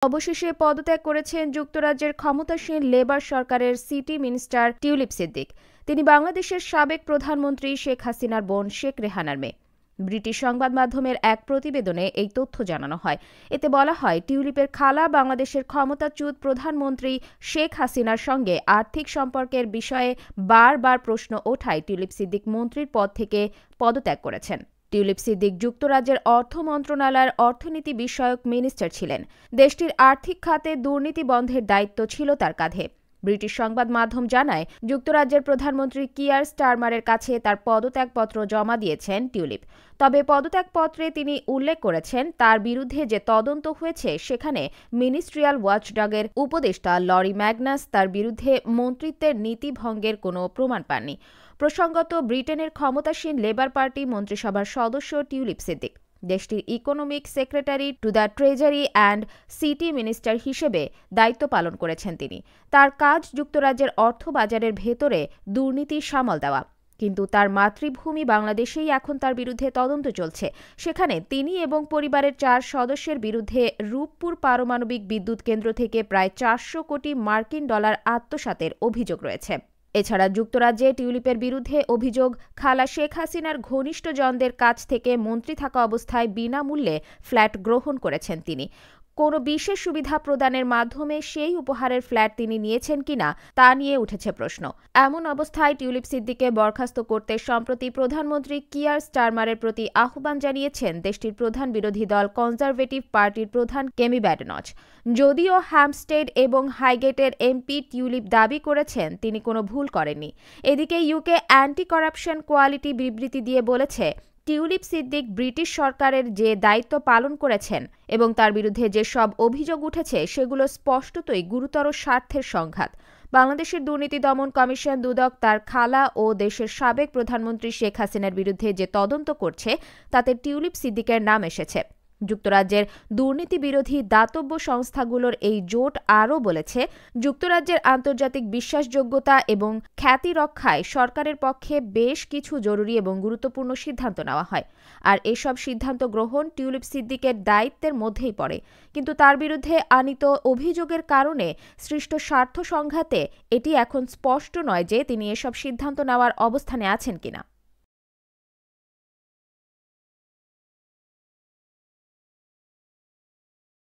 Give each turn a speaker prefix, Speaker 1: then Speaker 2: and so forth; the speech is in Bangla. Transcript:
Speaker 1: অবশেষে পদত্যাগ করেছেন যুক্তরাজ্যের ক্ষমতাসীন লেবার সরকারের সিটি মিনিস্টার টিউলিপ সিদ্দিক। তিনি বাংলাদেশের সাবেক প্রধানমন্ত্রী শেখ হাসিনার বোন শেখ রেহানার মেয়ে। ব্রিটিশ সংবাদ মাধ্যমের এক প্রতিবেদনে এই তথ্য জানানো হয়। এতে বলা হয়, টিউলিপের খালা বাংলাদেশের ক্ষমতাচ্যুত প্রধানমন্ত্রী শেখ হাসিনার সঙ্গে আর্থিক সম্পর্কের বিষয়ে বারবার প্রশ্ন ওঠায় টিউলিপ সিদ্দিক মন্ত্রীর পদ থেকে পদত্যাগ করেছেন। টিউলিপ সিদ্দিক যুক্তরাজ্যের অর্থ মন্ত্রণালয়ের অর্থনীতি বিষয়ক মিনিস্টার ছিলেন। দেশটির আর্থিক খাতে দুর্নীতি বন্ধের দায়িত্ব ছিল তার কাঁধে। ব্রিটিশ সংবাদ মাধ্যম জানায়, যুক্তরাজ্যের প্রধানমন্ত্রী কিয়ার স্টারমারের কাছে তার পদত্যাগপত্র জমা দিয়েছেন টিউলিপ। তবে পদত্যাগপত্রে তিনি উল্লেখ করেছেন, তার বিরুদ্ধে যে তদন্ত হয়েছে সেখানে মিনিস্ট্রিয়াল ওয়াচডগের উপদেষ্টা লরি ম্যাগনাস তার বিরুদ্ধে মন্ত্রিত্বের নীতি ভঙ্গের কোনো প্রমাণ পাননি। প্রসঙ্গত, ব্রিটেনের ক্ষমতাসীন লেবার পার্টি মন্ত্রিসভার সদস্য টিউলিপ সিদ্দিক দেশটির economic secretary to the treasury and city minister হিসেবে দায়িত্ব পালন করেছেন তিনি। তার কাজ যুক্তরাজ্যের অর্থবাজারের ভেতরে দুর্নীতি সামাল দেওয়া। কিন্তু তার মাতৃভূমি বাংলাদেশেই এখন তার বিরুদ্ধে তদন্ত চলছে। সেখানে তিনি এবং পরিবারের 4 সদস্যের বিরুদ্ধে রূপপুর পারমাণবিক বিদ্যুৎ কেন্দ্র থেকে প্রায় 400 কোটি মার্কিন ডলার আত্মসাতের অভিযোগ রয়েছে। এছাড়া যুক্তরাজ্যে টিউলিপের বিরুদ্ধে অভিযোগ, খালা শেখ হাসিনার ঘনিষ্ঠজনদের কাছ থেকে মন্ত্রী থাকা অবস্থায় বিনামূল্যে ফ্ল্যাট গ্রহণ করেছেন তিনি। কোনো বিশেষ সুবিধা প্রদানের মাধ্যমে সেই উপহারের ফ্ল্যাট তিনি নিয়েছেন কিনা তা নিয়ে উঠেছে প্রশ্ন। এমন অবস্থায় টিউলিপ সিদ্দিককে বরখাস্ত করতে সম্প্রতি প্রধানমন্ত্রী কিয়ার স্টারমারের প্রতি আহ্বান জানিয়েছেন দেশটির প্রধান বিরোধী দল কনজারভেটিভ পার্টির প্রধান কেমি ব্যাডেনচ। যদিও হ্যাম্পস্টেড এবং হাইগেটের এমপি টিউলিপ দাবি করেছেন তিনি কোনো ভুল করেননি। এদিকে ইউকে অ্যান্টি করাপশন কোয়ালিটি বিবৃতি দিয়ে বলেছে, টিউলিপ সিদ্দিক ব্রিটিশ সরকারের যে দায়িত্ব পালন করেছেন এবং তার বিরুদ্ধে যে সব অভিযোগ উঠেছে সেগুলো স্পষ্টতই গুরুতর স্বার্থের সংঘাত। বাংলাদেশের দুর্নীতি দমন কমিশন দুদক তার খালা ও দেশের সাবেক প্রধানমন্ত্রী শেখ হাসিনার বিরুদ্ধে যে তদন্ত করছে তাতে টিউলিপ সিদ্দিকের নাম এসেছে। যুক্তরাজ্যের দুর্নীতি বিরোধী দাতব্য সংস্থাগুলোর এই জোট আরও বলেছে, যুক্তরাজ্যের আন্তর্জাতিক বিশ্বাসযোগ্যতা এবং খ্যাতি রক্ষায় সরকারের পক্ষে বেশ কিছু জরুরি এবং গুরুত্বপূর্ণ সিদ্ধান্ত নেওয়া হয়। আর এসব সিদ্ধান্ত গ্রহণ টিউলিপ সিদ্দিকের দায়িত্বের মধ্যেই পড়ে। কিন্তু তার বিরুদ্ধে আনীত অভিযোগের কারণে সৃষ্ট স্বার্থ সংঘাতে এটি এখন স্পষ্ট নয় যে তিনি এসব সিদ্ধান্ত নেওয়ার অবস্থানে আছেন কিনা।